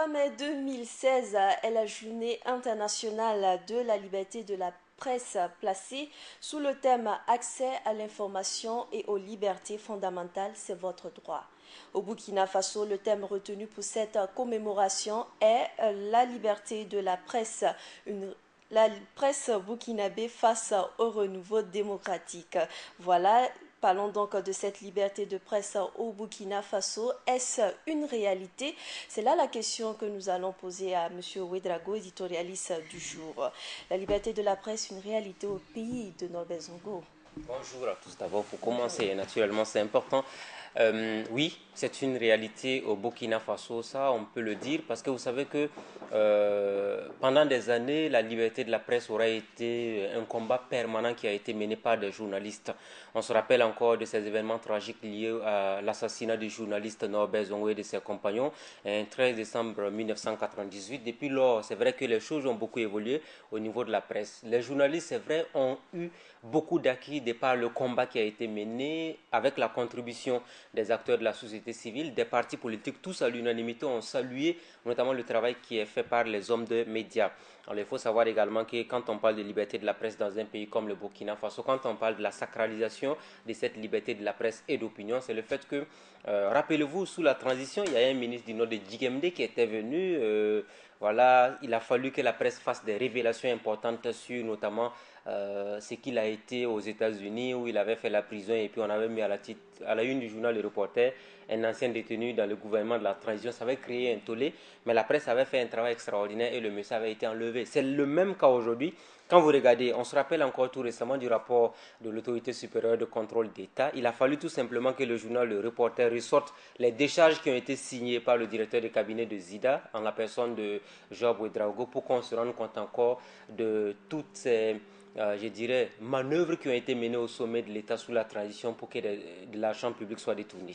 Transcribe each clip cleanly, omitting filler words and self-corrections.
mai 2016 est la journée internationale de la liberté de la presse placée sous le thème Accès à l'information et aux libertés fondamentales, c'est votre droit. Au Burkina Faso, le thème retenu pour cette commémoration est la liberté de la presse, la presse burkinabé face au renouveau démocratique. Voilà. Parlons donc de cette liberté de presse au Burkina Faso. Est-ce une réalité? C'est là la question que nous allons poser à M. Ouedraogo, éditorialiste du jour. La liberté de la presse, une réalité au pays de Norbert Zongo. Bonjour à tous. D'abord, pour commencer, naturellement, c'est important. Oui, c'est une réalité au Burkina Faso, ça, on peut le dire, parce que vous savez que pendant des années, la liberté de la presse aurait été un combat permanent qui a été mené par des journalistes. On se rappelle encore de ces événements tragiques liés à l'assassinat du journaliste Norbert Zongo et de ses compagnons, le 13 décembre 1998. Depuis lors, c'est vrai que les choses ont beaucoup évolué au niveau de la presse. Les journalistes, c'est vrai, ont eu beaucoup d'acquis de par le combat qui a été mené avec la contribution des acteurs de la société civile, des partis politiques, tous à l'unanimité ont salué notamment le travail qui est fait par les hommes de médias. Alors, il faut savoir également que quand on parle de liberté de la presse dans un pays comme le Burkina Faso, quand on parle de la sacralisation de cette liberté de la presse et d'opinion, c'est le fait que, rappelez-vous, sous la transition, il y a un ministre du nom de Djigemde qui était venu. Voilà, il a fallu que la presse fasse des révélations importantes sur notamment ce qu'il a été aux États-Unis où il avait fait la prison et puis on avait mis à la une du journal Le Reporter un ancien détenu dans le gouvernement de la transition. Ça avait créé un tollé, mais la presse avait fait un travail extraordinaire et le monsieur avait été enlevé. C'est le même cas aujourd'hui. Quand vous regardez, on se rappelle encore tout récemment du rapport de l'autorité supérieure de contrôle d'État. Il a fallu tout simplement que le journal Le Reporter ressorte les décharges qui ont été signées par le directeur de cabinet de Zida, en la personne de Job Ouedraogo, pour qu'on se rende compte encore de toutes ces je dirais, manœuvres qui ont été menées au sommet de l'État sous la transition pour que de l'argent public soit détourné.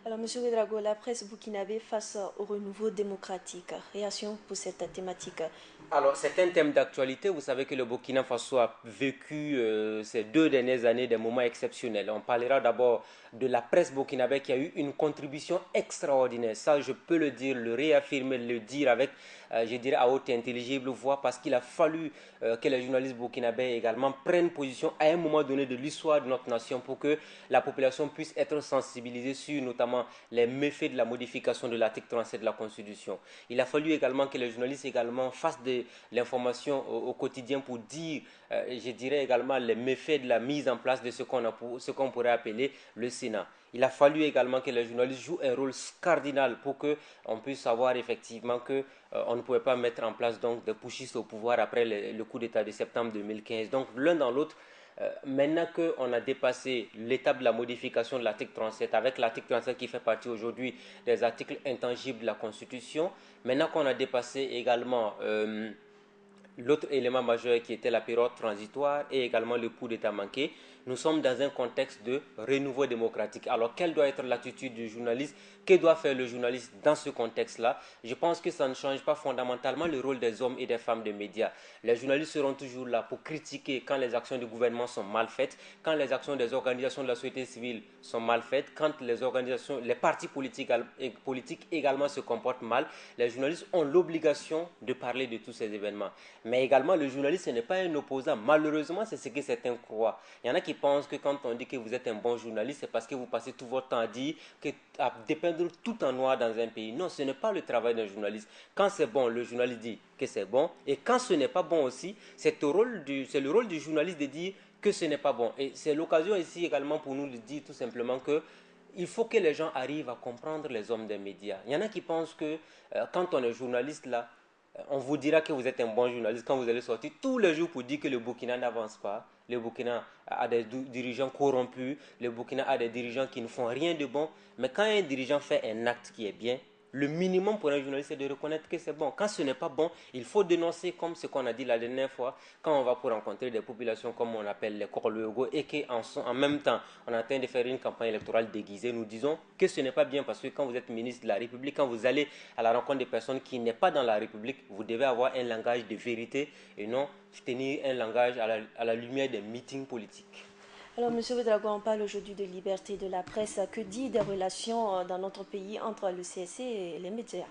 Alors, M. Ouedraogo, la presse burkinabé face au renouveau démocratique. Réaction pour cette thématique? Alors, c'est un thème d'actualité. Vous savez que le Burkina Faso a vécu ces 2 dernières années des moments exceptionnels. On parlera d'abord de la presse burkinabé qui a eu une contribution extraordinaire. Ça, je peux le dire, le réaffirmer, le dire avec, je dirais, à haute et intelligible voix, parce qu'il a fallu que les journalistes burkinabés également prennent position à un moment donné de l'histoire de notre nation pour que la population puisse être sensibilisée sur notamment les méfaits de la modification de l'article 37 de la Constitution. Il a fallu également que les journalistes également fassent de l'information au quotidien pour dire, je dirais également, les méfaits de la mise en place de ce qu'on pourrait appeler le Sénat. Il a fallu également que les journalistes jouent un rôle cardinal pour qu'on puisse savoir effectivement que on ne pouvait pas mettre en place donc des putschistes au pouvoir après le coup d'État de septembre 2015. Donc l'un dans l'autre, maintenant qu'on a dépassé l'étape de la modification de l'article 37 avec l'article 37 qui fait partie aujourd'hui des articles intangibles de la Constitution, maintenant qu'on a dépassé également l'autre élément majeur qui était la période transitoire et également le coup d'État manqué, nous sommes dans un contexte de renouveau démocratique. Alors, quelle doit être l'attitude du journaliste? Que doit faire le journaliste dans ce contexte-là? Je pense que ça ne change pas fondamentalement le rôle des hommes et des femmes de médias. Les journalistes seront toujours là pour critiquer quand les actions du gouvernement sont mal faites, quand les actions des organisations de la société civile sont mal faites, quand les partis politiques également se comportent mal. Les journalistes ont l'obligation de parler de tous ces événements. Mais également, le journaliste, ce n'est pas un opposant. Malheureusement, c'est ce que certains croient. Il y en a qui pensent que quand on dit que vous êtes un bon journaliste, c'est parce que vous passez tout votre temps à dépeindre tout en noir dans un pays. Non, ce n'est pas le travail d'un journaliste. Quand c'est bon, le journaliste dit que c'est bon. Et quand ce n'est pas bon aussi, c'est le rôle du journaliste de dire que ce n'est pas bon. Et c'est l'occasion ici également pour nous de dire tout simplement que il faut que les gens arrivent à comprendre les hommes des médias. Il y en a qui pensent que quand on est journaliste là, on vous dira que vous êtes un bon journaliste quand vous allez sortir tous les jours pour dire que le Burkina n'avance pas. Le Burkina a des dirigeants corrompus. Le Burkina a des dirigeants qui ne font rien de bon. Mais quand un dirigeant fait un acte qui est bien, le minimum pour un journaliste, c'est de reconnaître que c'est bon. Quand ce n'est pas bon, il faut dénoncer, comme ce qu'on a dit la dernière fois, quand on va pour rencontrer des populations comme on appelle les Korluego et qu'en même temps, on est en train de faire une campagne électorale déguisée, nous disons que ce n'est pas bien parce que quand vous êtes ministre de la République, quand vous allez à la rencontre des personnes qui n'est pas dans la République, vous devez avoir un langage de vérité et non tenir un langage à la lumière des meetings politiques. Alors, M. Ouedraogo, on parle aujourd'hui de liberté de la presse. Que dit des relations dans notre pays entre le CSC et les médias?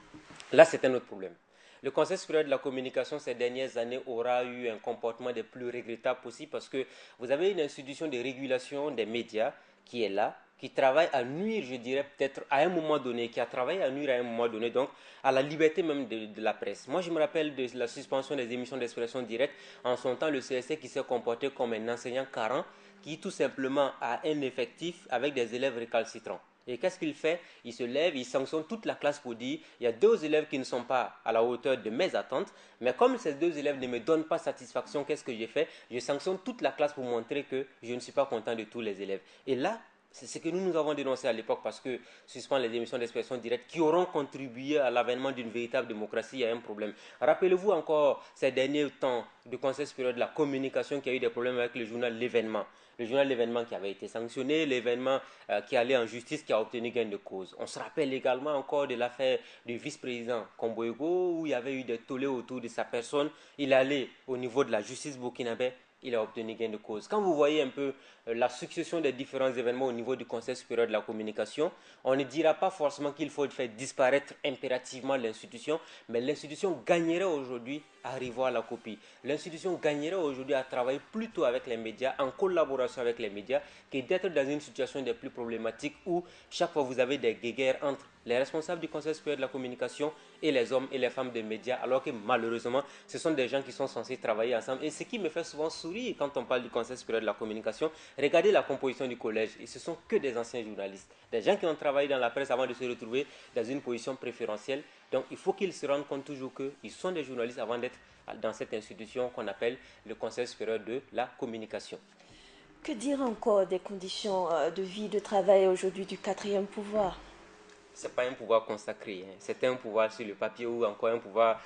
Là, c'est un autre problème. Le Conseil supérieur de la communication ces dernières années aura eu un comportement des plus regrettables possible parce que vous avez une institution de régulation des médias qui est là, qui travaille à nuire, je dirais peut-être à un moment donné, qui a travaillé à nuire à un moment donné, donc à la liberté même de la presse. Moi, je me rappelle de la suspension des émissions d'expression directe. En son temps, le CSC qui s'est comporté comme un enseignant carent qui tout simplement a un effectif avec des élèves récalcitrants. Et qu'est-ce qu'il fait? Il se lève, il sanctionne toute la classe pour dire il y a deux élèves qui ne sont pas à la hauteur de mes attentes, mais comme ces deux élèves ne me donnent pas satisfaction, qu'est-ce que j'ai fait? Je sanctionne toute la classe pour montrer que je ne suis pas content de tous les élèves. Et là, c'est ce que nous avons dénoncé à l'époque parce que suspendre les émissions d'expression directe qui auront contribué à l'avènement d'une véritable démocratie, il y a un problème. Rappelez-vous encore ces derniers temps du Conseil supérieur de la communication qui a eu des problèmes avec le journal L'événement. Le journal L'événement qui avait été sanctionné, l'événement qui allait en justice qui a obtenu gain de cause. On se rappelle également encore de l'affaire du vice-président Komboego où il y avait eu des tollés autour de sa personne. Il allait au niveau de la justice burkinabé, il a obtenu gain de cause. Quand vous voyez un peu la succession des différents événements au niveau du Conseil supérieur de la communication, on ne dira pas forcément qu'il faut faire disparaître impérativement l'institution, mais l'institution gagnerait aujourd'hui à revoir la copie. L'institution gagnerait aujourd'hui à travailler plutôt avec les médias, en collaboration avec les médias, que d'être dans une situation des plus problématiques où chaque fois vous avez des guéguerres entre les responsables du Conseil supérieur de la communication et les hommes et les femmes des médias, alors que malheureusement, ce sont des gens qui sont censés travailler ensemble. Et ce qui me fait souvent sourire quand on parle du Conseil supérieur de la communication, regardez la composition du collège, et ce sont que des anciens journalistes, des gens qui ont travaillé dans la presse avant de se retrouver dans une position préférentielle. Donc il faut qu'ils se rendent compte toujours qu'ils sont des journalistes avant d'être dans cette institution qu'on appelle le Conseil supérieur de la communication. Que dire encore des conditions de vie, de travail aujourd'hui du quatrième pouvoir? C'est pas un pouvoir consacré, hein. C'est un pouvoir sur le papier ou encore un pouvoir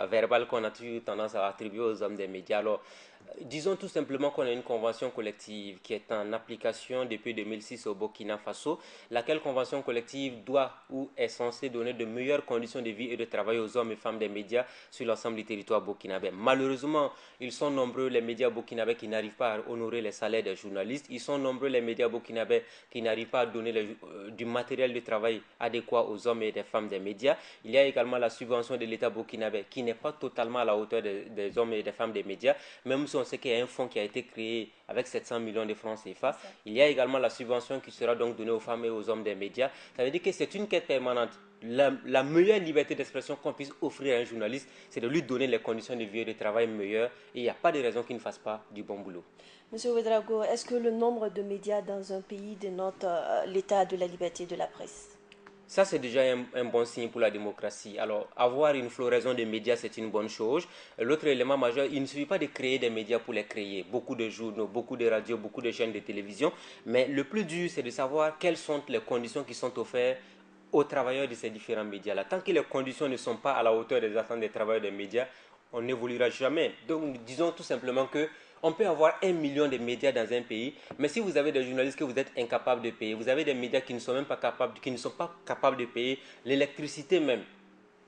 verbal qu'on a toujours tendance à attribuer aux hommes des médias. Alors, disons tout simplement qu'on a une convention collective qui est en application depuis 2006 au Burkina Faso, laquelle convention collective doit ou est censée donner de meilleures conditions de vie et de travail aux hommes et femmes des médias sur l'ensemble du territoire burkinabé. Malheureusement, ils sont nombreux les médias burkinabés qui n'arrivent pas à honorer les salaires des journalistes. Ils sont nombreux les médias burkinabés qui n'arrivent pas à donner du matériel de travail adéquat aux hommes et des femmes des médias. Il y a également la subvention de l'État burkinabé qui n'est pas totalement à la hauteur des hommes et des femmes des médias, même si on sait qu'il y a un fonds qui a été créé avec 700 millions de francs CFA. Il y a également la subvention qui sera donc donnée aux femmes et aux hommes des médias. Ça veut dire que c'est une quête permanente. La meilleure liberté d'expression qu'on puisse offrir à un journaliste, c'est de lui donner les conditions de vie et de travail meilleures. Et il n'y a pas de raison qu'il ne fasse pas du bon boulot. Monsieur Ouedraogo, est-ce que le nombre de médias dans un pays dénote l'état de la liberté de la presse? Ça, c'est déjà un bon signe pour la démocratie. Alors, avoir une floraison de médias, c'est une bonne chose. L'autre élément majeur, il ne suffit pas de créer des médias pour les créer. Beaucoup de journaux, beaucoup de radios, beaucoup de chaînes de télévision. Mais le plus dur, c'est de savoir quelles sont les conditions qui sont offertes aux travailleurs de ces différents médias-là. Tant que les conditions ne sont pas à la hauteur des attentes des travailleurs des médias, on n'évoluera jamais. Donc, disons tout simplement que on peut avoir 1 million de médias dans un pays, mais si vous avez des journalistes que vous êtes incapables de payer, vous avez des médias qui ne sont même pas capables, qui ne sont pas capables de payer l'électricité même,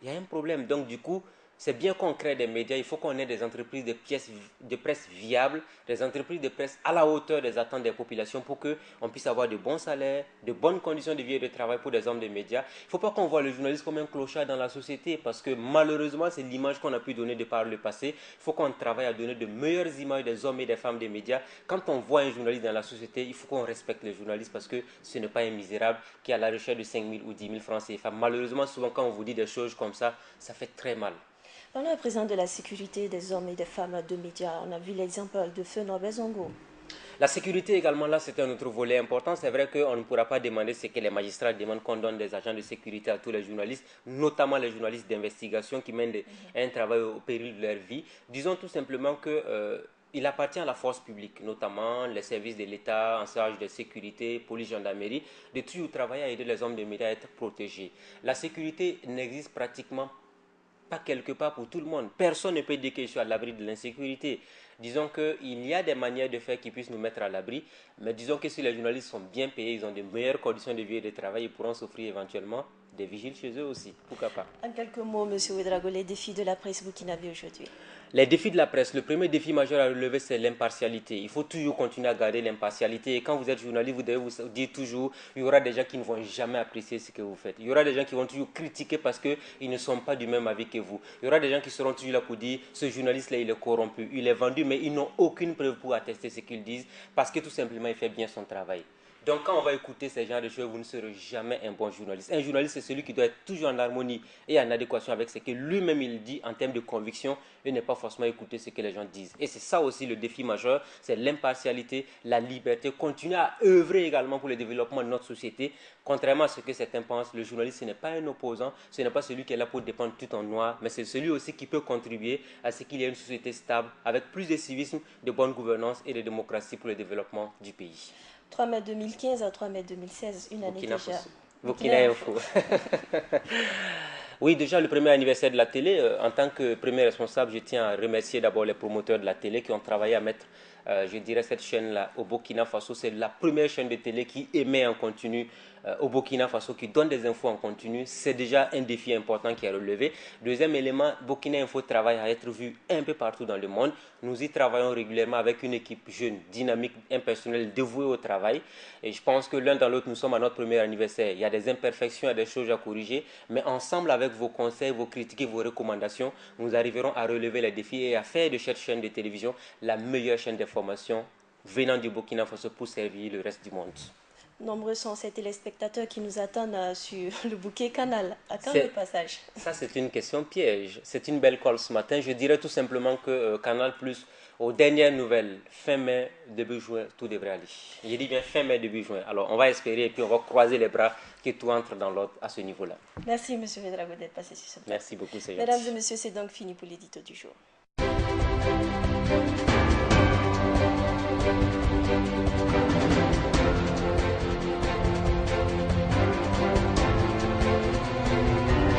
il y a un problème. Donc du coup, c'est bien qu'on crée des médias, il faut qu'on ait des entreprises de presse viables, des entreprises de presse à la hauteur des attentes des populations pour qu'on puisse avoir de bons salaires, de bonnes conditions de vie et de travail pour des hommes de médias. Il ne faut pas qu'on voit le journaliste comme un clochard dans la société parce que malheureusement, c'est l'image qu'on a pu donner de par le passé. Il faut qu'on travaille à donner de meilleures images des hommes et des femmes des médias. Quand on voit un journaliste dans la société, il faut qu'on respecte les journalistes parce que ce n'est pas un misérable qui est à la recherche de 5 000 ou 10 000 francs CFA. Malheureusement, souvent quand on vous dit des choses comme ça fait très mal. Parlons à présent de la sécurité des hommes et des femmes de médias. On a vu l'exemple de Feu Norbert Zongo. La sécurité également, là, c'est un autre volet important. C'est vrai qu'on ne pourra pas demander ce que les magistrats demandent qu'on donne des agents de sécurité à tous les journalistes, notamment les journalistes d'investigation qui mènent un travail au péril de leur vie. Disons tout simplement que il appartient à la force publique, notamment les services de l'État en charge de sécurité, police, gendarmerie, de toujours travailler à aider les hommes de médias à être protégés. La sécurité n'existe pratiquement pas quelque part pour tout le monde. Personne ne peut dire que je suis à l'abri de l'insécurité. Disons qu'il y a des manières de faire qui puissent nous mettre à l'abri, mais disons que si les journalistes sont bien payés, ils ont de meilleures conditions de vie et de travail, ils pourront s'offrir éventuellement des vigiles chez eux aussi, pourquoi pas. En quelques mots, M. Ouedraogo, les défis de la presse burkinabé aujourd'hui. Les défis de la presse, le premier défi majeur à relever, c'est l'impartialité. Il faut toujours continuer à garder l'impartialité. Et quand vous êtes journaliste, vous devez vous dire toujours, il y aura des gens qui ne vont jamais apprécier ce que vous faites. Il y aura des gens qui vont toujours critiquer parce qu'ils ne sont pas du même avis que vous. Il y aura des gens qui seront toujours là pour dire, ce journaliste-là, il est corrompu, il est vendu, mais ils n'ont aucune preuve pour attester ce qu'ils disent parce que tout simplement, il fait bien son travail. Donc quand on va écouter ces genres de choses, vous ne serez jamais un bon journaliste. Un journaliste, c'est celui qui doit être toujours en harmonie et en adéquation avec ce que lui-même il dit en termes de conviction et ne pas forcément écouter ce que les gens disent. Et c'est ça aussi le défi majeur, c'est l'impartialité, la liberté, continuer à œuvrer également pour le développement de notre société. Contrairement à ce que certains pensent, le journaliste, ce n'est pas un opposant, ce n'est pas celui qui est là pour défendre tout en noir, mais c'est celui aussi qui peut contribuer à ce qu'il y ait une société stable, avec plus de civisme, de bonne gouvernance et de démocratie pour le développement du pays. 3 mai 2015 à 3 mai 2016, une année Burkina déjà. Faso. Burkina Info. Oui, déjà le premier anniversaire de la télé, en tant que premier responsable, je tiens à remercier d'abord les promoteurs de la télé qui ont travaillé à mettre, je dirais, cette chaîne-là au Burkina Faso. C'est la première chaîne de télé qui émet en continu au Burkina Faso, qui donne des infos en continu. C'est déjà un défi important qui est relevé. Deuxième élément, Burkina Info travaille à être vu un peu partout dans le monde. Nous y travaillons régulièrement avec une équipe jeune, dynamique, un personnel dévoué au travail. Et je pense que l'un dans l'autre, nous sommes à notre premier anniversaire. Il y a des imperfections, il y a des choses à corriger. Mais ensemble, avec vos conseils, vos critiques et vos recommandations, nous arriverons à relever les défis et à faire de cette chaîne de télévision la meilleure chaîne d'information venant du Burkina Faso pour servir le reste du monde. Nombreux sont ces téléspectateurs qui nous attendent sur le bouquet Canal. À quand le passage? Ça, c'est une question piège. C'est une belle colle ce matin. Je dirais tout simplement que Canal+, aux dernières nouvelles, fin mai, début juin, tout devrait aller. Je dis bien fin mai, début juin. Alors, on va espérer et puis on va croiser les bras que tout entre dans l'ordre à ce niveau-là. Merci, M. Ouedraogo, d'être passé sur ce plateau. Merci beaucoup, c'est gentil. Mesdames et messieurs, c'est donc fini pour l'édito du jour.